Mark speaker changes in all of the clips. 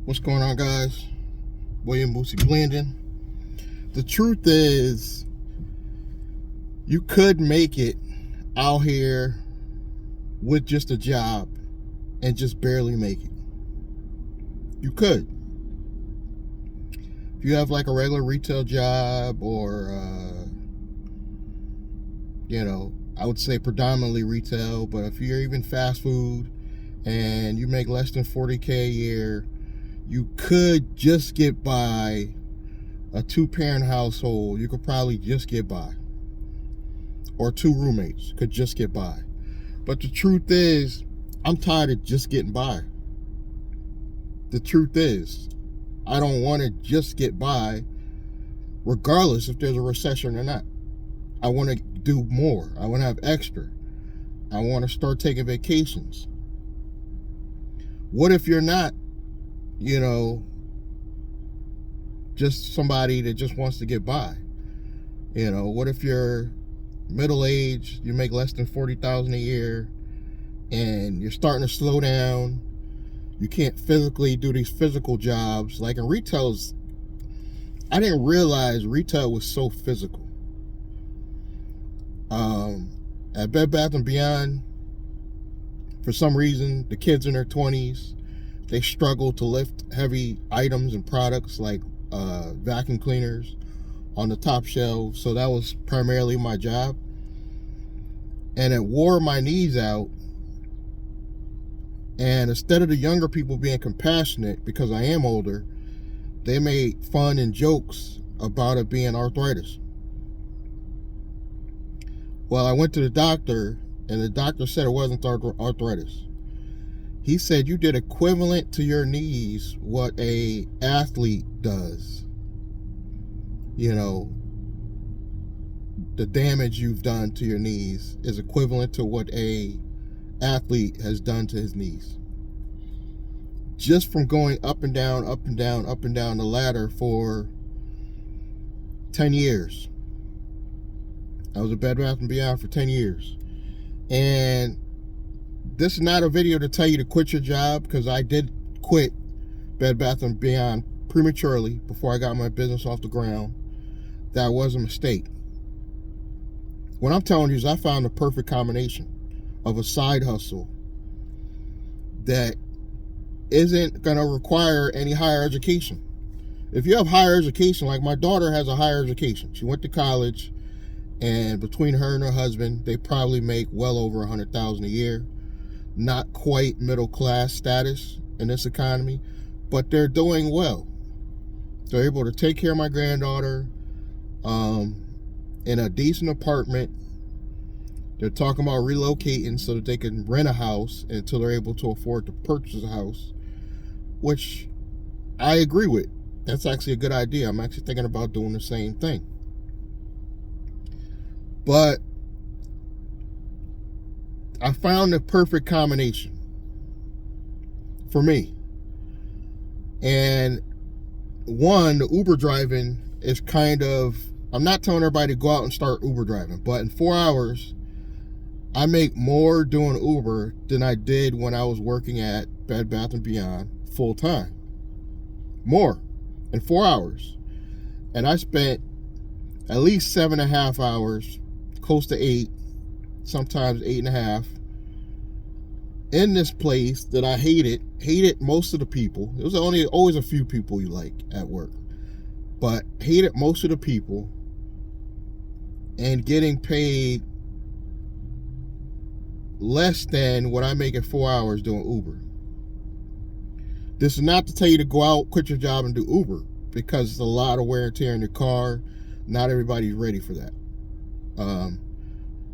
Speaker 1: What's going on, guys? William Boosie Glendon. The truth is, you could make it out here with just a job and just barely make it. You could. If you have like a regular retail job or, I would say predominantly retail, but if you're even fast food and you make less than $40K a year, you could just get by. A 2-parent household, you could probably just get by. Or 2 roommates could just get by. But the truth is, I'm tired of just getting by. The truth is, I don't want to just get by regardless if there's a recession or not. I want to do more. I want to have extra. I want to start taking vacations. What if you're not, just somebody that just wants to get by? What if you're middle-aged, you make less than $40,000 a year, and you're starting to slow down, you can't physically do these physical jobs. Like in retail, I didn't realize retail was so physical. At Bed Bath & Beyond, for some reason, the kids in their 20s, they struggle to lift heavy items and products like vacuum cleaners on the top shelves. So that was primarily my job, and it wore my knees out. And instead of the younger people being compassionate, because I am older, they made fun and jokes about it being arthritis. Well, I went to the doctor, and the doctor said it wasn't arthritis. He said, you did equivalent to your knees what a athlete does. The damage you've done to your knees is equivalent to what a athlete has done to his knees. Just from going up and down, up and down, up and down the ladder for 10 years. I was at Bed Bath & Beyond for 10 years. And this is not a video to tell you to quit your job, because I did quit Bed Bath & Beyond prematurely before I got my business off the ground. That was a mistake. What I'm telling you is I found the perfect combination of a side hustle that isn't going to require any higher education. If you have higher education, like my daughter has a higher education. She went to college, and between her and her husband, they probably make well over $100,000 a year. Not quite middle class status in this economy, but they're doing well. They're able to take care of my granddaughter in a decent apartment. They're talking about relocating so that they can rent a house until they're able to afford to purchase a house, which I agree with. That's actually a good idea. I'm actually thinking about doing the same thing. But I found the perfect combination for me. And one, the Uber driving is kind of, I'm not telling everybody to go out and start Uber driving, but in 4 hours, I make more doing Uber than I did when I was working at Bed Bath & Beyond full time. More in 4 hours. And I spent at least 7.5 hours, close to 8, sometimes 8.5, in this place that I hated most of the people. There was always a few people you like at work, but hated most of the people, and getting paid less than what I make in 4 hours doing Uber. This is not to tell you to go out, quit your job, and do Uber, because it's a lot of wear and tear in your car. Not everybody's ready for that.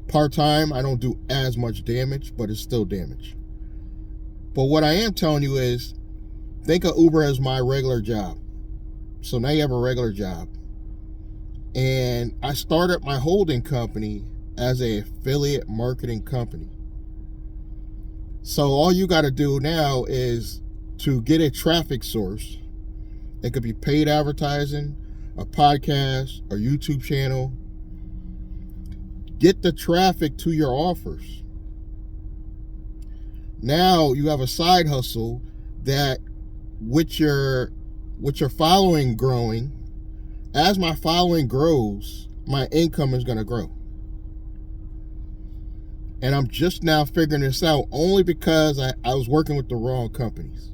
Speaker 1: Part-time, I don't do as much damage, but it's still damage. But what I am telling you is, think of Uber as my regular job. So now you have a regular job. And I started my holding company as an affiliate marketing company. So all you got to do now is to get a traffic source. It could be paid advertising, a podcast, a YouTube channel. Get the traffic to your offers. Now you have a side hustle that with your following growing, as my following grows, my income is going to grow. And I'm just now figuring this out only because I was working with the wrong companies.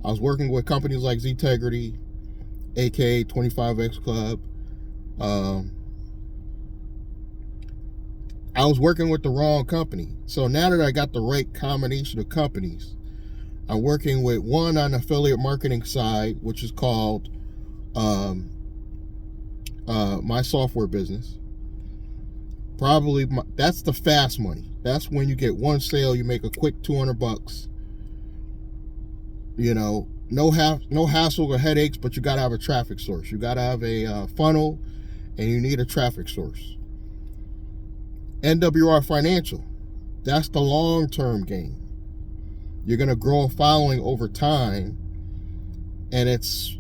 Speaker 1: I was working with companies like Ztegrity, aka 25X Club. I was working with the wrong company. So now that I got the right combination of companies, I'm working with one on the affiliate marketing side, which is called my software business. Probably that's the fast money. That's when you get one sale, you make a quick $200. You know, no hassle or headaches, but you got to have a traffic source. You got to have a funnel, and you need a traffic source. NWR Financial, that's the long-term game. You're going to grow a following over time, and it's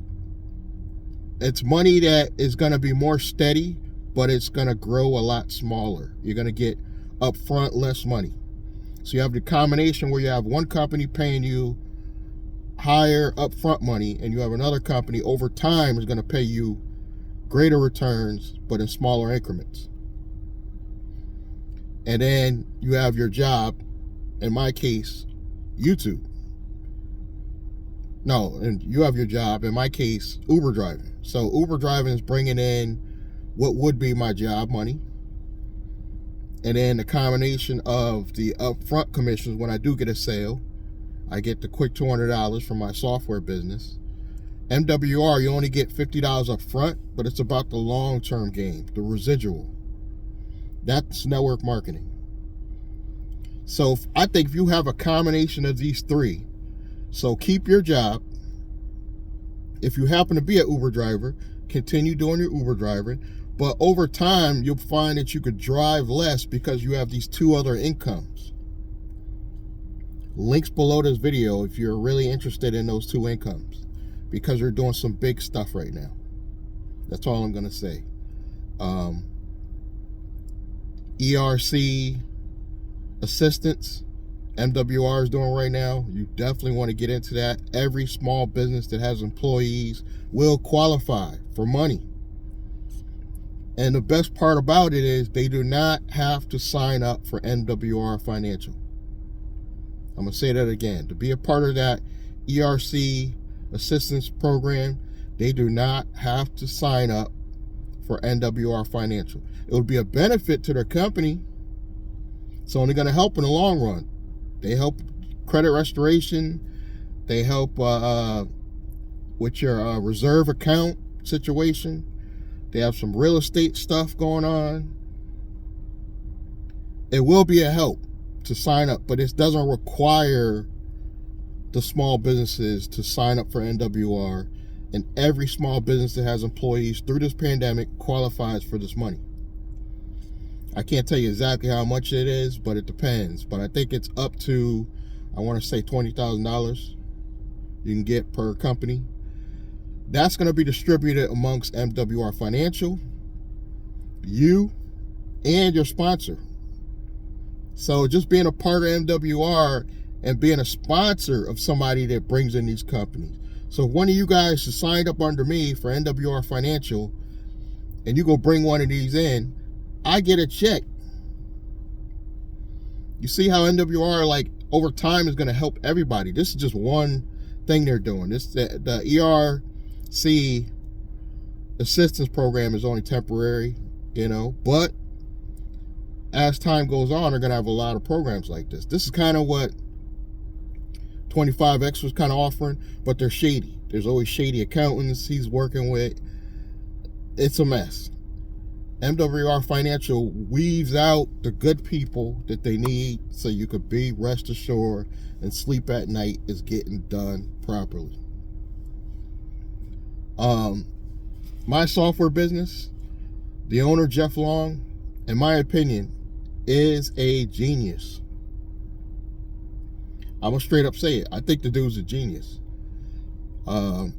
Speaker 1: money that is going to be more steady, but it's going to grow a lot smaller. You're going to get upfront less money. So you have the combination where you have one company paying you higher upfront money, and you have another company over time is going to pay you greater returns, but in smaller increments. And then you have your job, in my case, YouTube. No, and you have your job, in my case, Uber driving. So Uber driving is bringing in what would be my job money. And then the combination of the upfront commissions, when I do get a sale, I get the quick $200 from my software business. MWR, you only get $50 up front, but it's about the long-term game, the residual. That's network marketing. So I think if you have a combination of these three, so keep your job. If you happen to be an Uber driver, continue doing your Uber driving. But over time, you'll find that you could drive less because you have these two other incomes. Links below this video if you're really interested in those two incomes, because you're doing some big stuff right now. That's all I'm going to say. ERC assistance, MWR is doing right now. You definitely want to get into that. Every small business that has employees will qualify for money. And the best part about it is they do not have to sign up for MWR Financial. I'm going to say that again. To be a part of that ERC assistance program, they do not have to sign up for NWR Financial. It would be a benefit to their company. It's only going to help in the long run. They help credit restoration. They help with your reserve account situation. They have some real estate stuff going on. It will be a help to sign up, but it doesn't require the small businesses to sign up for NWR. And every small business that has employees through this pandemic qualifies for this money. I can't tell you exactly how much it is, but it depends. But I think it's up to, I want to say $20,000 you can get per company. That's going to be distributed amongst MWR Financial, you, and your sponsor. So just being a part of MWR and being a sponsor of somebody that brings in these companies. So if one of you guys has signed up under me for NWR Financial and you go bring one of these in, I get a check. You see how NWR, like, over time is going to help everybody. This is just one thing they're doing. This the ERC assistance program is only temporary, you know, but as time goes on, they're going to have a lot of programs like this. This is kind of what 25X was kind of offering, but they're shady. There's always shady accountants he's working with. It's a mess. MWR Financial weaves out the good people that they need so you could be rest assured and sleep at night is getting done properly. My software business, the owner, Jeff Long, in my opinion, is a genius. I'm gonna straight up say it. I think the dude's a genius. For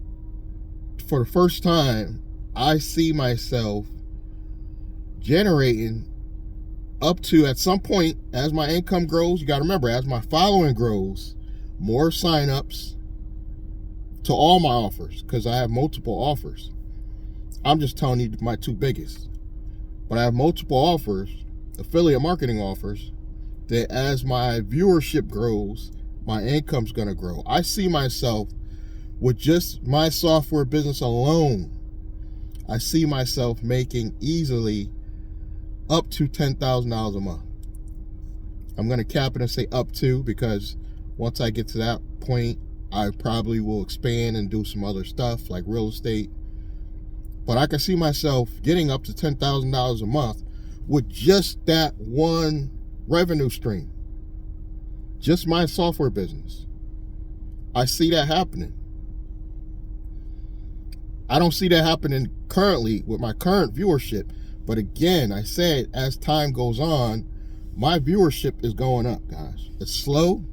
Speaker 1: the first time, I see myself generating up to, at some point, as my income grows, you got to remember, as my following grows, more signups to all my offers, because I have multiple offers. I'm just telling you my two biggest. But I have multiple offers, affiliate marketing offers, that as my viewership grows, my income's going to grow. I see myself with just my software business alone, I see myself making easily up to $10,000 a month. I'm going to cap it and say up to, because once I get to that point, I probably will expand and do some other stuff like real estate. But I can see myself getting up to $10,000 a month with just that one revenue stream. Just my software business. I see that happening. I don't see that happening currently with my current viewership. But again, I said as time goes on, my viewership is going up, guys. It's slow.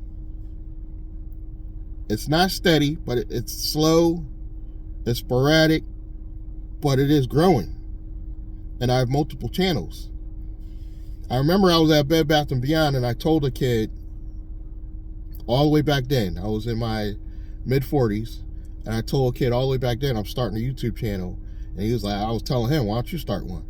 Speaker 1: It's not steady, but it's slow. It's sporadic, but it is growing. And I have multiple channels. I remember I was at Bed Bath & Beyond, and I told a kid all the way back then, I was in my mid-40s, and I told a kid all the way back then, I'm starting a YouTube channel. And he was like, I was telling him, why don't you start one?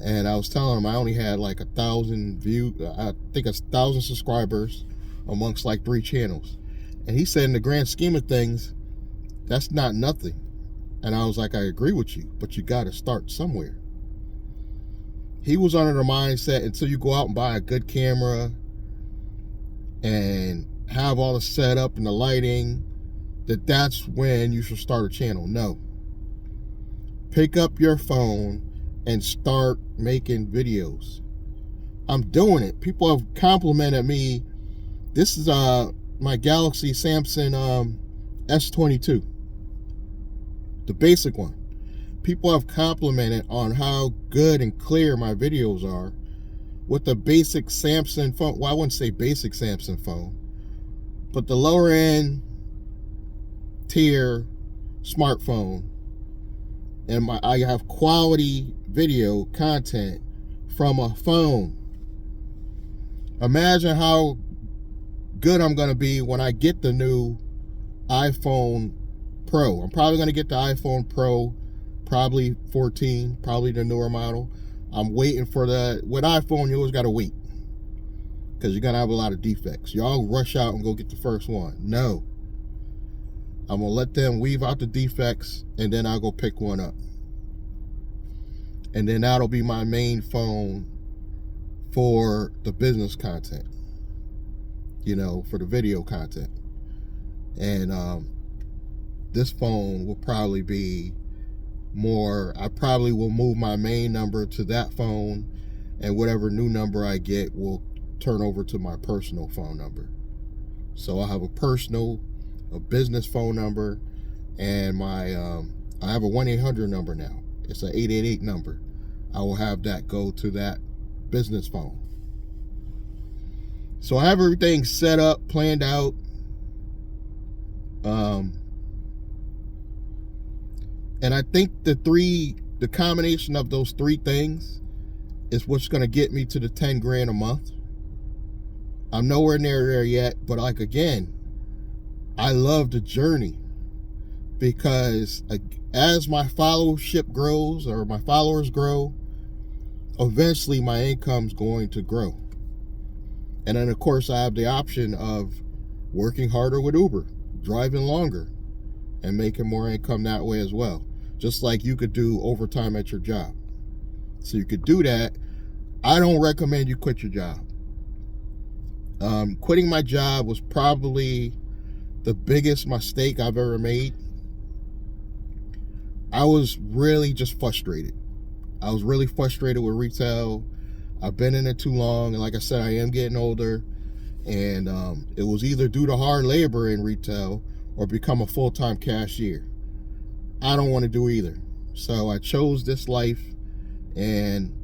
Speaker 1: And I was telling him I only had like 1,000 views, I think 1,000 subscribers amongst like 3 channels. And he said, in the grand scheme of things, that's not nothing. And I was like, I agree with you, but you got to start somewhere. He was under the mindset until you go out and buy a good camera and have all the setup and the lighting, that's when you should start a channel. No. Pick up your phone and start making videos. I'm doing it. People have complimented me. This is my Galaxy Samsung S22, the basic one. People have complimented on how good and clear my videos are with the basic Samsung phone. Well, I wouldn't say basic Samsung phone, but the lower end tier smartphone. And I have quality video content from a phone. Imagine how good I'm going to be when I get the new iPhone Pro. I'm probably going to get the iPhone Pro, probably 14, probably the newer model. I'm waiting for the, with iPhone, you always got to wait, because you're going to have a lot of defects. Y'all rush out and go get the first one. No. I'm going to let them weave out the defects, and then I'll go pick one up. And then that'll be my main phone for the business content, you know, for the video content. And this phone will probably be more, I probably will move my main number to that phone, and whatever new number I get will turn over to my personal phone number. So I have a business phone number, and my I have a 1-800 number now. It's an 888 number. I will have that go to that business phone. So I have everything set up, planned out. And I think the combination of those 3 things is what's going to get me to the 10 grand a month. I'm nowhere near there yet, but like, again, I love the journey, because as my followership grows, or my followers grow, eventually my income's going to grow. And then, of course, I have the option of working harder with Uber, driving longer, and making more income that way as well. Just like you could do overtime at your job. So you could do that. I don't recommend you quit your job. Quitting my job was probably the biggest mistake I've ever made. I was really just frustrated. I was really frustrated with retail. I've been in it too long, and like I said, I am getting older, and it was either due to hard labor in retail or become a full-time cashier. I don't want to do either. So I chose this life, and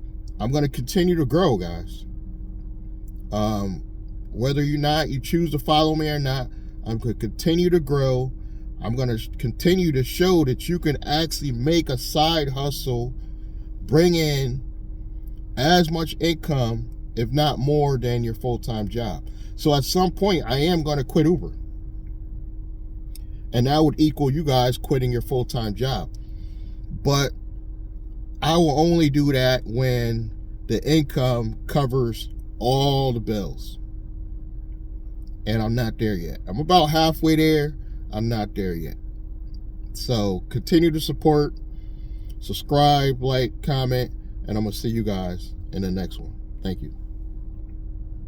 Speaker 1: I'm going to continue to grow, guys. Whether you choose to follow me or not, I'm going to continue to grow. I'm going to continue to show that you can actually make a side hustle, bring in as much income, if not more, than your full-time job. So at some point, I am going to quit Uber. And that would equal you guys quitting your full-time job. But I will only do that when the income covers all the bills. And I'm not there yet. I'm about halfway there. I'm not there yet. So continue to support, subscribe, like, comment, and I'm going to see you guys in the next one. Thank you.